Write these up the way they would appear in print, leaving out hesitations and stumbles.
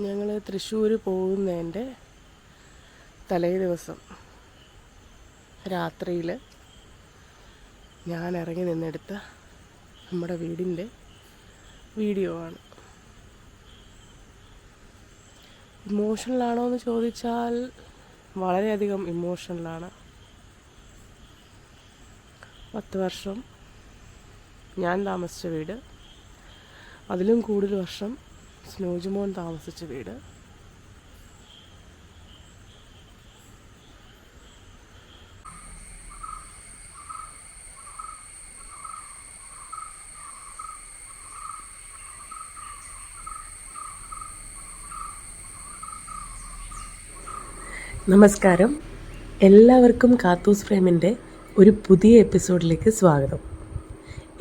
ഞങ്ങൾ തൃശ്ശൂർ പോകുന്നതിൻ്റെ തലേ ദിവസം രാത്രിയിൽ ഞാൻ ഇറങ്ങി നിന്നെടുത്ത നമ്മുടെ വീടിൻ്റെ വീഡിയോ ആണ്. ഇമോഷണലാണോ എന്ന് ചോദിച്ചാൽ വളരെയധികം ഇമോഷണലാണ്. 10 വർഷം ഞാൻ താമസിച്ച വീട്, അതിലും കൂടുതൽ വർഷം സ്നോജുമോൻ താമസിച്ച വീട്. നമസ്കാരം, എല്ലാവർക്കും കാത്തൂസ് ഫ്രെയിമിൻ്റെ ഒരു പുതിയ എപ്പിസോഡിലേക്ക് സ്വാഗതം.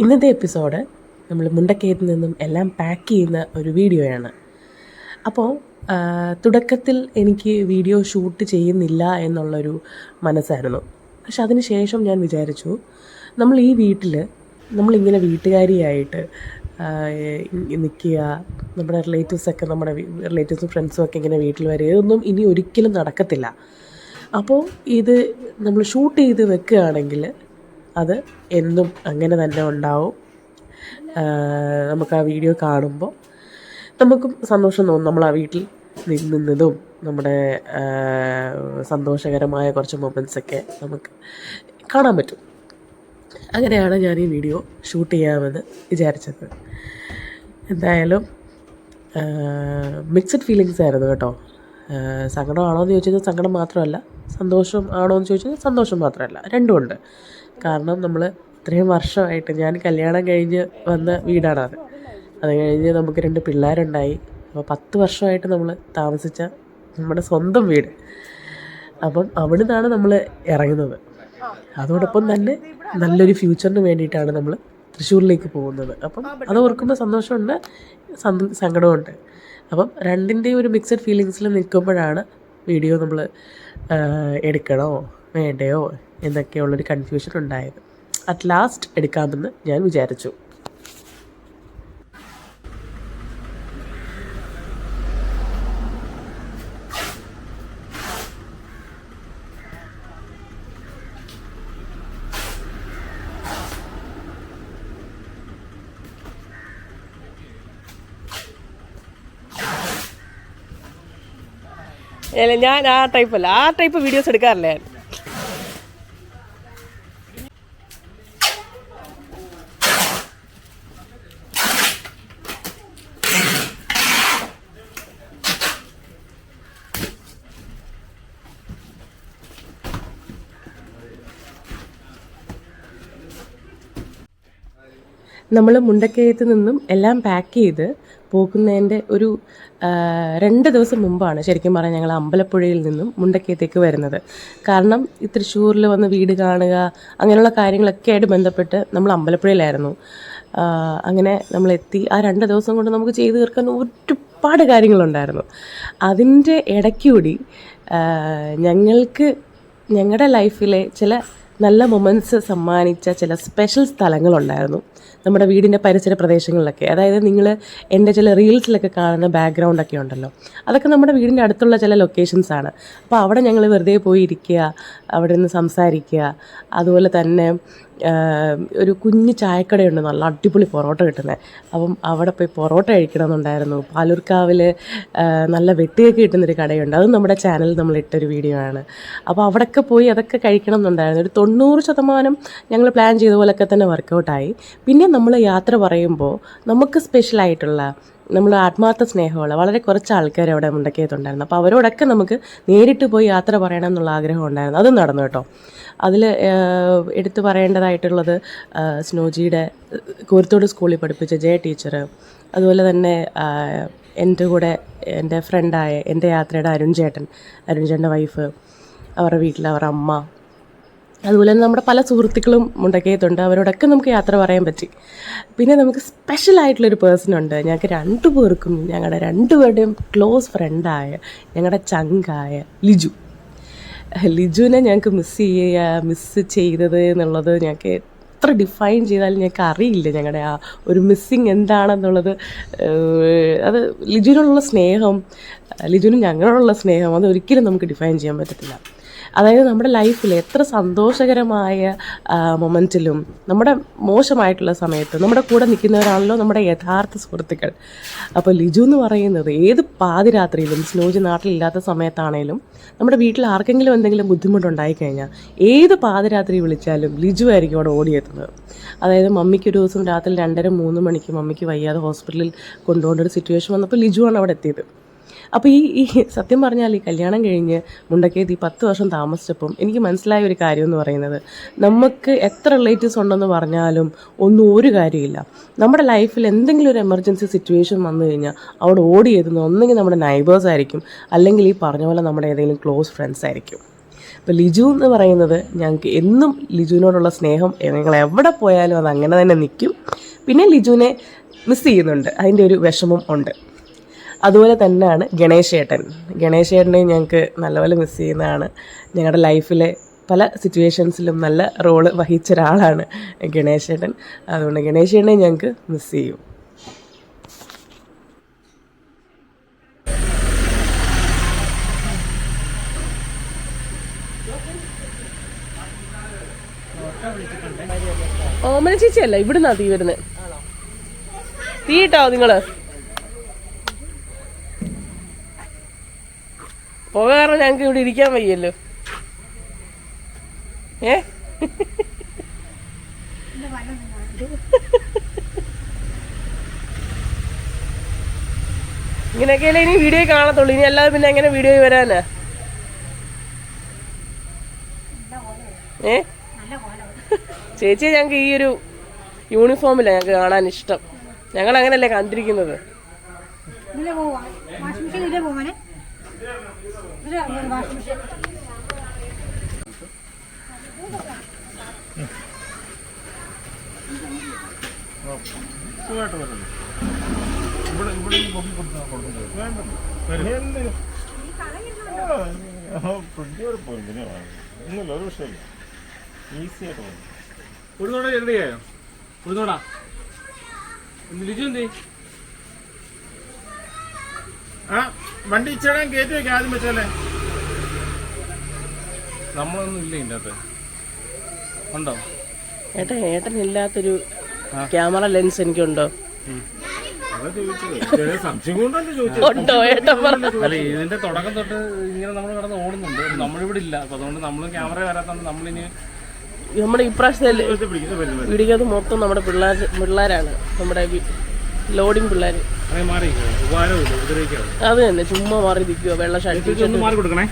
ഇന്നത്തെ എപ്പിസോഡ് നമ്മൾ മുണ്ടക്കയത്ത് നിന്നും എല്ലാം പാക്ക് ചെയ്യുന്ന ഒരു വീഡിയോയാണ്. അപ്പോൾ തുടക്കത്തിൽ എനിക്ക് വീഡിയോ ഷൂട്ട് ചെയ്യുന്നില്ല എന്നുള്ളൊരു മനസ്സായിരുന്നു. പക്ഷെ അതിന് ശേഷം ഞാൻ വിചാരിച്ചു, നമ്മൾ ഈ വീട്ടിൽ നമ്മളിങ്ങനെ വീട്ടുകാരിയായിട്ട് നിൽക്കുക, നമ്മുടെ റിലേറ്റീവ്സും ഫ്രണ്ട്സും ഒക്കെ ഇങ്ങനെ വീട്ടിൽ വരിക, ഇതൊന്നും ഇനി ഒരിക്കലും നടക്കത്തില്ല. അപ്പോൾ ഇത് നമ്മൾ ഷൂട്ട് ചെയ്ത് വെക്കുകയാണെങ്കിൽ അത് എന്നും അങ്ങനെ തന്നെ ഉണ്ടാവും. നമുക്ക് ആ വീഡിയോ കാണുമ്പോൾ നമുക്കും സന്തോഷം തോന്നും. നമ്മൾ ആ വീട്ടിൽ നിന്നതും നമ്മുടെ സന്തോഷകരമായ കുറച്ച് മൊമെൻറ്റ്സൊക്കെ നമുക്ക് കാണാൻ പറ്റും. അങ്ങനെയാണ് ഞാൻ ഈ വീഡിയോ ഷൂട്ട് ചെയ്യാമെന്ന് വിചാരിച്ചത്. എന്തായാലും മിക്സഡ് ഫീലിങ്സ് ആയിരുന്നു കേട്ടോ. സങ്കടമാണോ എന്ന് ചോദിച്ചാൽ സങ്കടം മാത്രമല്ല, സന്തോഷം ആണോ എന്ന് ചോദിച്ചാൽ സന്തോഷം മാത്രമല്ല, രണ്ടുമുണ്ട്. കാരണം നമ്മൾ ഇത്രയും വർഷമായിട്ട്, ഞാൻ കല്യാണം കഴിഞ്ഞ് വന്ന വീടാണത്. അത് കഴിഞ്ഞ് നമുക്ക് 2 പിള്ളേരുണ്ടായി. അപ്പോൾ 10 വർഷമായിട്ട് നമ്മൾ താമസിച്ച നമ്മുടെ സ്വന്തം വീട്. അപ്പം അവിടെ നിന്നാണ് നമ്മൾ ഇറങ്ങുന്നത്. അതോടൊപ്പം തന്നെ നല്ലൊരു ഫ്യൂച്ചറിന് വേണ്ടിയിട്ടാണ് നമ്മൾ തൃശ്ശൂരിലേക്ക് പോകുന്നത്. അപ്പം അത് ഓർക്കുമ്പോൾ സന്തോഷമുണ്ട്, സങ്കടമുണ്ട്. അപ്പം രണ്ടിൻ്റെയും ഒരു മിക്സഡ് ഫീലിങ്സിൽ നിൽക്കുമ്പോഴാണ് വീഡിയോ നമ്മൾ എടുക്കണോ വേണ്ടയോ എന്നൊക്കെയുള്ളൊരു കൺഫ്യൂഷൻ ഉണ്ടായത്. അറ്റ് ലാസ്റ്റ് എടുക്കാമെന്ന് ഞാൻ വിചാരിച്ചു. അല്ല, ഞാൻ ആ ടൈപ്പ് വീഡിയോസ് എടുക്കാറില്ല ഞാൻ. നമ്മൾ മുണ്ടക്കയത്ത് നിന്നും എല്ലാം പാക്ക് ചെയ്ത് പോകുന്നതിൻ്റെ ഒരു 2 ദിവസം മുമ്പാണ് ശരിക്കും പറഞ്ഞാൽ ഞങ്ങൾ അമ്പലപ്പുഴയിൽ നിന്നും മുണ്ടക്കയത്തേക്ക് വരുന്നത്. കാരണം ഈ തൃശ്ശൂരിൽ വന്ന് വീട് കാണുക അങ്ങനെയുള്ള കാര്യങ്ങളൊക്കെ ആയിട്ട് ബന്ധപ്പെട്ട് നമ്മൾ അമ്പലപ്പുഴയിലായിരുന്നു. അങ്ങനെ നമ്മളെത്തി. ആ 2 ദിവസം കൊണ്ട് നമുക്ക് ചെയ്തു തീർക്കാൻ ഒരുപാട് കാര്യങ്ങളുണ്ടായിരുന്നു. അതിൻ്റെ ഇടയ്ക്കൂടി ഞങ്ങളുടെ ലൈഫിലെ ചില നല്ല മൊമെൻറ്റ്സ് സമ്മാനിച്ച ചില സ്പെഷ്യൽ സ്ഥലങ്ങളുണ്ടായിരുന്നു നമ്മുടെ വീടിൻ്റെ പരിസര പ്രദേശങ്ങളിലൊക്കെ. അതായത് നിങ്ങൾ എൻ്റെ ചില റീൽസിലൊക്കെ കാണുന്ന ബാക്ക്ഗ്രൗണ്ടൊക്കെ ഉണ്ടല്ലോ, അതൊക്കെ നമ്മുടെ വീടിൻ്റെ അടുത്തുള്ള ചില ലൊക്കേഷൻസാണ്. അപ്പോൾ അവിടെ ഞങ്ങൾ വെറുതെ പോയി ഇരിക്കുക, അവിടെ നിന്ന് സംസാരിക്കുക. അതുപോലെ തന്നെ ഒരു കുഞ്ഞ് ചായക്കടയുണ്ട്, നല്ല അടിപൊളി പൊറോട്ട കിട്ടുന്നത്. അപ്പം അവിടെ പോയി പൊറോട്ട കഴിക്കണമെന്നുണ്ടായിരുന്നു. പാലൂർക്കാവിൽ നല്ല വെട്ടിയൊക്കെ കിട്ടുന്നൊരു കടയുണ്ട്, അതും നമ്മുടെ ചാനലിൽ നമ്മൾ ഇട്ടൊരു വീഡിയോ ആണ്. അപ്പോൾ അവിടെയൊക്കെ പോയി അതൊക്കെ കഴിക്കണം എന്നുണ്ടായിരുന്നു. ഒരു 90% ഞങ്ങൾ പ്ലാൻ ചെയ്ത പോലെയൊക്കെ തന്നെ വർക്കൗട്ടായി. പിന്നെ നമ്മൾ യാത്ര പറയുമ്പോൾ നമുക്ക് സ്പെഷ്യലായിട്ടുള്ള, നമ്മൾ ആത്മാർത്ഥ സ്നേഹമുള്ള വളരെ കുറച്ച് ആൾക്കാർ അവിടെ മുണ്ടക്കയത്തുണ്ടായിരുന്നു. അപ്പോൾ അവരോടൊക്കെ നമുക്ക് നേരിട്ട് പോയി യാത്ര പറയണം എന്നുള്ള ആഗ്രഹം ഉണ്ടായിരുന്നു. അതും നടന്നു കേട്ടോ. അതിൽ എടുത്തു പറയേണ്ടതായിട്ടുള്ളത് സ്നോജിയുടെ കോരത്തോട് സ്കൂളിൽ പഠിപ്പിച്ച ജയ ടീച്ചർ, അതുപോലെ തന്നെ എൻ്റെ കൂടെ എൻ്റെ ഫ്രണ്ടായ എൻ്റെ യാത്രയുടെ അരുൺ ചേട്ടൻ്റെ വൈഫ്, അവരുടെ വീട്ടിൽ അവരുടെ അമ്മ, അതുപോലെ തന്നെ നമ്മുടെ പല സുഹൃത്തുക്കളും മുണ്ടക്കയത്തുണ്ട്. അവരോടൊക്കെ നമുക്ക് യാത്ര പറയാൻ പറ്റി. പിന്നെ നമുക്ക് സ്പെഷ്യലായിട്ടുള്ളൊരു പേഴ്സണുണ്ട്. ഞങ്ങൾക്ക് 2 പേർക്കും, ഞങ്ങളുടെ 2 പേരുടെയും ക്ലോസ് ഫ്രണ്ടായ ഞങ്ങളുടെ ചങ്കായ ലിജുവിനെ ഞങ്ങൾക്ക് മിസ് ചെയ്തത് എന്നുള്ളത് ഞങ്ങൾക്ക് എത്ര ഡിഫൈൻ ചെയ്താലും ഞങ്ങൾക്ക് അറിയില്ല ഞങ്ങളുടെ ആ ഒരു മിസ്സിങ് എന്താണെന്നുള്ളത്. അത് ലിജുവിനോടുള്ള സ്നേഹം, ലിജുവിനും ഞങ്ങളോടുള്ള സ്നേഹം അത് ഒരിക്കലും നമുക്ക് ഡിഫൈൻ ചെയ്യാൻ പറ്റത്തില്ല. അതായത് നമ്മുടെ ലൈഫിൽ എത്ര സന്തോഷകരമായ മൊമെൻറ്റിലും നമ്മുടെ മോശമായിട്ടുള്ള സമയത്ത് നമ്മുടെ കൂടെ നിൽക്കുന്നവരാണല്ലോ നമ്മുടെ യഥാർത്ഥ സുഹൃത്തുക്കൾ. അപ്പോൾ ലിജു എന്ന് പറയുന്നത് ഏത് പാതിരാത്രിയിലും സ്നോജി നാട്ടിലില്ലാത്ത സമയത്താണേലും നമ്മുടെ വീട്ടിൽ ആർക്കെങ്കിലും എന്തെങ്കിലും ബുദ്ധിമുട്ടുണ്ടായിക്കഴിഞ്ഞാൽ ഏത് പാതിരാത്രി വിളിച്ചാലും ലിജു ആയിരിക്കും അവിടെ ഓടിയെത്തുന്നത്. അതായത് മമ്മിക്ക് ഒരു ദിവസം രാത്രി 2:30-3 മണിക്ക് മമ്മിക്ക് വയ്യാതെ ഹോസ്പിറ്റലിൽ കൊണ്ടുപോകേണ്ട ഒരു സിറ്റുവേഷൻ വന്നപ്പോൾ ലിജുവാണ് അവിടെ എത്തിയത്. അപ്പോൾ ഈ സത്യം പറഞ്ഞാൽ ഈ കല്യാണം കഴിഞ്ഞ് മുണ്ടക്കയത്ത് ഈ 10 വർഷം താമസിച്ചപ്പം എനിക്ക് മനസ്സിലായ ഒരു കാര്യം എന്ന് പറയുന്നത്, നമുക്ക് എത്ര റിലേറ്റീവ്സ് ഉണ്ടെന്ന് പറഞ്ഞാലും ഒരു കാര്യമില്ല. നമ്മുടെ ലൈഫിൽ എന്തെങ്കിലും ഒരു എമർജൻസി സിറ്റുവേഷൻ വന്നു കഴിഞ്ഞാൽ അവിടെ ഓടിയെത്തുന്ന ഒന്നെങ്കിൽ നമ്മുടെ നൈബേഴ്സ് ആയിരിക്കും, അല്ലെങ്കിൽ ഈ പറഞ്ഞ പോലെ നമ്മുടെ ഏതെങ്കിലും ക്ലോസ് ഫ്രണ്ട്സ് ആയിരിക്കും. അപ്പോൾ ലിജു എന്ന് പറയുന്നത് ഞങ്ങൾക്ക് എന്നും ലിജുവിനോടുള്ള സ്നേഹം, ഞങ്ങൾ എവിടെ പോയാലും അത് അങ്ങനെ തന്നെ നിൽക്കും. പിന്നെ ലിജുവിനെ മിസ് ചെയ്യുന്നുണ്ട്, അതിൻ്റെ ഒരു വിഷമം ഉണ്ട്. അതുപോലെ തന്നെയാണ് ഗണേശേട്ടനെ ഞങ്ങൾക്ക് നല്ലപോലെ മിസ് ചെയ്യുന്നതാണ്. ഞങ്ങളുടെ ലൈഫിലെ പല സിറ്റുവേഷൻസിലും നല്ല റോള് വഹിച്ച ഒരാളാണ് ഗണേശേട്ടൻ. അതുകൊണ്ട് ഗണേശേട്ടനെ ഞങ്ങൾക്ക് മിസ് ചെയ്യും. ഓമന ചേച്ചിയല്ല, ഇവിടുന്നാ തീ വരുന്നത്. തീ ഇട്ടോ നിങ്ങള്? പുക കാരണം ഞങ്ങൾക്ക് ഇവിടെ ഇരിക്കാൻ വയ്യല്ലോ. ഇങ്ങനെയൊക്കെയല്ലേ ഇനി വീഡിയോ കാണത്തുള്ളൂ. ഇനി അല്ലാതെ പിന്നെ എങ്ങനെ വീഡിയോ വരാനാ? ചേച്ചിയെ ഞങ്ങൾക്ക് ഈ ഒരു യൂണിഫോമിലാണ് ഞങ്ങൾക്ക് കാണാൻ ഇഷ്ടം. ഞങ്ങൾ അങ്ങനെയല്ലേ കണ്ടിരിക്കുന്നത്. വണ്ടി ഇച്ചിടാൻ കയറ്റി വെക്കാം ആദ്യം വെച്ചല്ലേ. നമ്മളൊന്നും ഇല്ല ഇതിൻ്റെ ഉണ്ടോ? ഏട്ടനില്ലാത്തൊരു ക്യാമറ ലെൻസ് എനിക്കുണ്ടോ? അല്ല, ഇതിന്റെ തുടക്കം തൊട്ട് ഇങ്ങനെ നമ്മൾ കിടന്ന് ഓടുന്നുണ്ട്. നമ്മളിവിടെ ഇല്ല, അപ്പൊ അതുകൊണ്ട് നമ്മൾ ക്യാമറ വരാത്തോണ്ട് നമ്മളിനി നമ്മുടെ ഇപ്രാവശ്യത്തെ വീടിക്കകത്ത് മൊത്തം നമ്മുടെ പിള്ളേരാണ്, നമ്മുടെ ലോഡിങ് പിള്ളേർ. അത് തന്നെ ചുമ്മാ മാറി നിൽക്കുക. വെള്ള ഷർട്ട് മാറി കൊടുക്കണേ.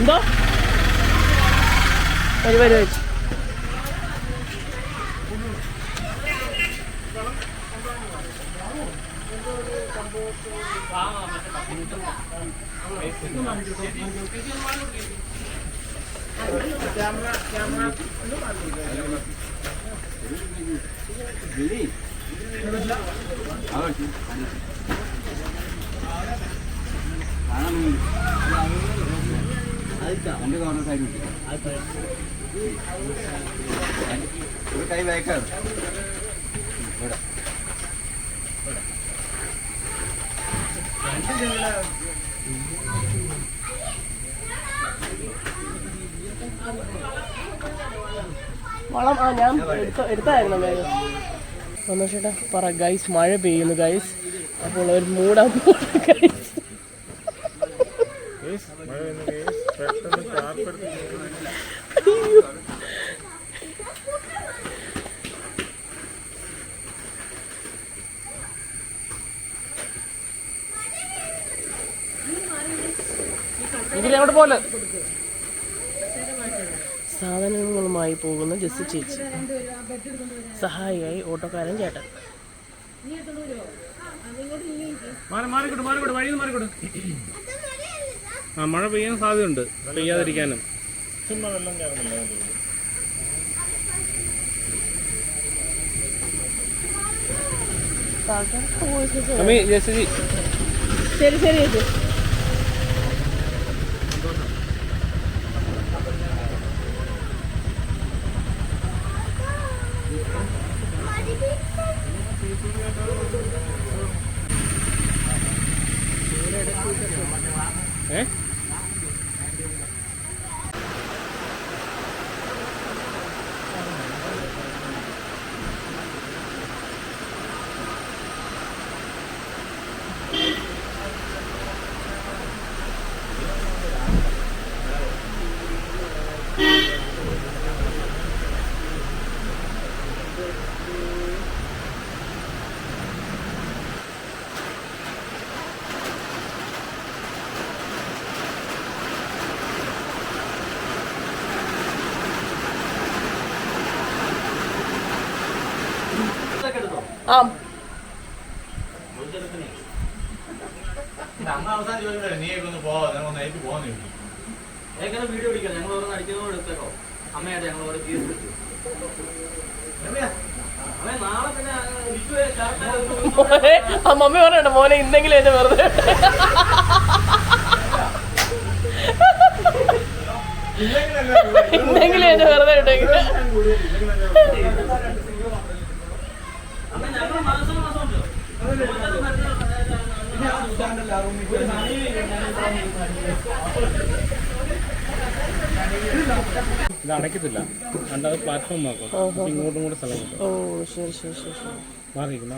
എന്തോ പരിപാടി വെച്ച് കൈ വേക്കാണ്. വളം ഞാൻ എടുത്തായിരുന്നു വേഗം. സന്തോഷേട്ടാ പറ ഗൈസ്, മഴ പെയ്യുന്നു ഗൈസ്. അപ്പോൾ ഒരു മൂടാൻ ഗൈസ്. ഇതിലെവിടെ പോലെ സാധനങ്ങളുമായി പോകുന്ന ജെസ്സി ചേച്ചി, സഹായിയായി ഓട്ടോക്കാരൻ ചേട്ടൻ. മാറിക്കോട്ടെ വഴിയിൽ മാറിക്കോട്ടെ. മഴ പെയ്യാൻ സാധ്യതയുണ്ട്, പെയ്യാതിരിക്കാനും. ചുമ്മാ വെള്ളം കയറുന്നില്ല. ശരി ശരി ചേച്ചി. ആ അമ്മ അവസാനം ചോദിക്കട്ടെ നീ ഒന്ന് പോവാ നൈറ്റ് പോവാന്ന് ചോദിക്കും എങ്ങനെ വീഡിയോ പിടിക്കാം ഞങ്ങൾ ഓരോ അടിക്കുന്നതോട് എടുത്തേക്കോ അമ്മയായിട്ട് ഞങ്ങൾ ഓരോ കേസ് എടുത്തു അമ്മ നാളെ പിന്നെ ആ മമ്മി പറഞ്ഞോ മോനെ ഇന്നെങ്കിലും എന്നെ വെറുതെ ഇന്നെങ്കിലും എന്നെ വെറുതെ ഇട്ടെങ്കിൽ അമ്മ ഞങ്ങൾ മാസം മാസം ഉണ്ട് ഇത് അടയ്ക്കത്തില്ല രണ്ടാമത് പ്ലാറ്റ്ഫോം നോക്കും ഇങ്ങോട്ടും കൂടെ സ്ഥലം കിട്ടും. ഓ ശരി ശരി ശരി ശരി മാറിയിരിക്കും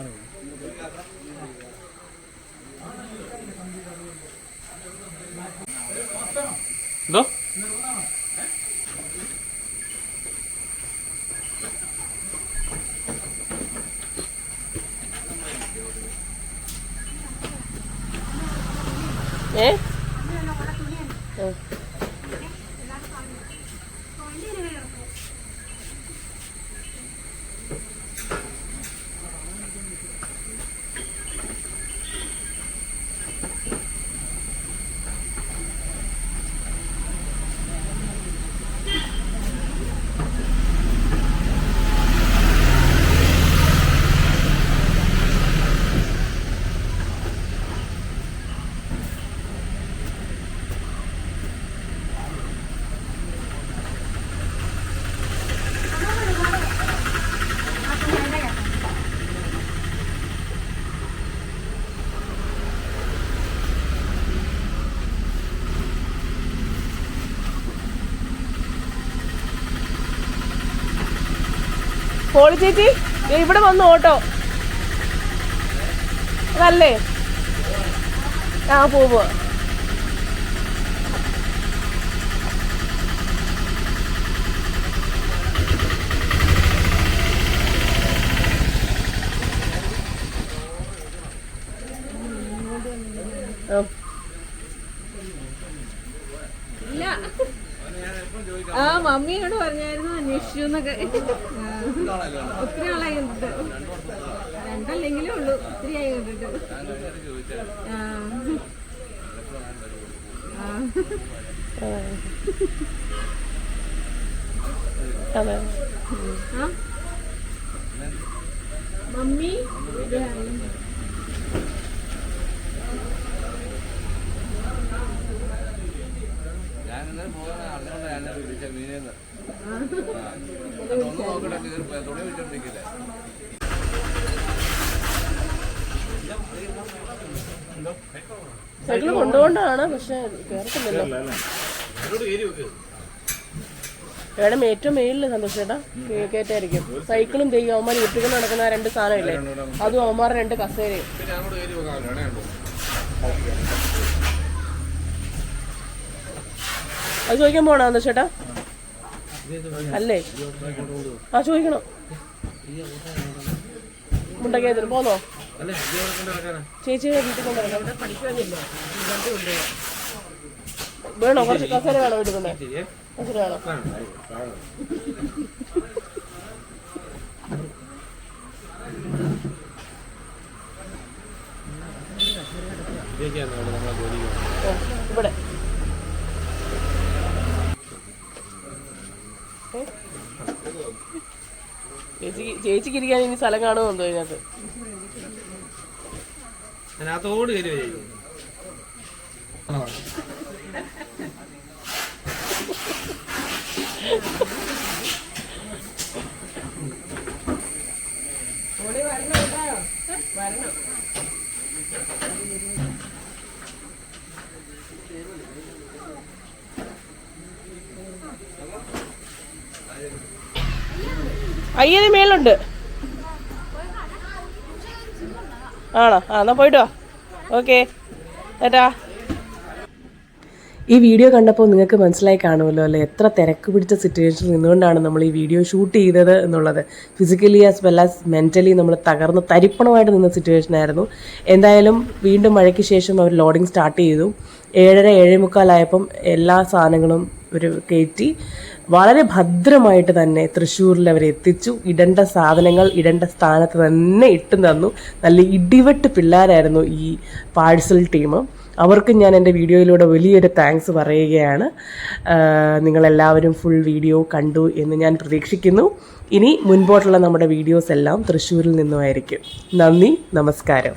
എന്തോ പോളി ചേച്ചി ഇവിടെ വന്നു ഓട്ടോ അതല്ലേ ആ പോവാ ആ മമ്മിയോട് പറഞ്ഞായിരുന്നു അന്വേഷിച്ചു എന്നൊക്കെ ഒത്തിരി ആളായി കണ്ടിട്ട് രണ്ടല്ലെങ്കിലും ഉള്ളു ഒത്തിരി ആയി കണ്ടിട്ട് മമ്മി സൈക്കിള് കൊണ്ടുകൊണ്ടാണ് പക്ഷെ കേറത്തില്ലല്ലോ. എവിടെ ഏറ്റവും മേളില് സന്തോഷേട്ടാ കയറ്റായിരിക്കും. സൈക്കിളും തെയ്യും അവന്മാർ വീട്ടിൽ നടക്കുന്ന ആ രണ്ട് സാധനമില്ലേ അതും അവന്മാരുടെ രണ്ട് കസേരയും. അത് ചോദിക്കാൻ പോണോ സന്തോഷേട്ടാ? അല്ലേ ആ ചോദിക്കണം. മുണ്ടക്കയത്തിന് പോന്നോ? ചേച്ചിയുടെ വീട്ടിൽ കൊണ്ടുവരണം. വേണോ? കുറച്ച് കസേര വേണോ വീട്ടിൽ കൊണ്ടേ? കസേര വേണോ? ഇവിടെ ചേച്ചിക്ക് ഇരിക്കാൻ ഇനി സ്ഥലം കാണുമെന്തോ ഇതിനകത്ത്. അതിനകത്തോട് കയറി വരും. വരണം. അയ്യത് മേളുണ്ട്. ആണോ? എന്നാ പോയിട്ട് വാ. ഓക്കെ ഏട്ടാ. ഈ വീഡിയോ കണ്ടപ്പോൾ നിങ്ങൾക്ക് മനസ്സിലായി കാണുമല്ലോ അല്ലേ, എത്ര തിരക്ക് പിടിച്ച സിറ്റുവേഷനിൽ നിന്നുകൊണ്ടാണ് നമ്മൾ ഈ വീഡിയോ ഷൂട്ട് ചെയ്തത് എന്നുള്ളത്. Physically as well as mentally നമ്മൾ തകർന്ന് തരിപ്പണമായിട്ട് നിന്ന സിറ്റുവേഷനായിരുന്നു. എന്തായാലും വീണ്ടും മഴയ്ക്ക് ശേഷം അവർ ലോഡിങ് സ്റ്റാർട്ട് ചെയ്തു. 7:45 എല്ലാ സാധനങ്ങളും ഒരു കയറ്റി വളരെ ഭദ്രമായിട്ട് തന്നെ തൃശ്ശൂരിൽ അവർ എത്തിച്ചു. ഇടേണ്ട സാധനങ്ങൾ ഇടേണ്ട സ്ഥാനത്ത് തന്നെ ഇട്ട് തന്നു. നല്ല ഇടിവെട്ട് പിള്ളേരായിരുന്നു ഈ പാഴ്സൽ ടീം. അവർക്ക് ഞാൻ എൻ്റെ വീഡിയോയിലൂടെ വലിയൊരു താങ്ക്സ് പറയുകയാണ്. നിങ്ങളെല്ലാവരും ഫുൾ വീഡിയോ കണ്ടു എന്ന് ഞാൻ പ്രതീക്ഷിക്കുന്നു. ഇനി മുൻപോട്ടുള്ള നമ്മുടെ വീഡിയോസ് എല്ലാം തൃശ്ശൂരിൽ നിന്നുമായിരിക്കും. നന്ദി, നമസ്കാരം.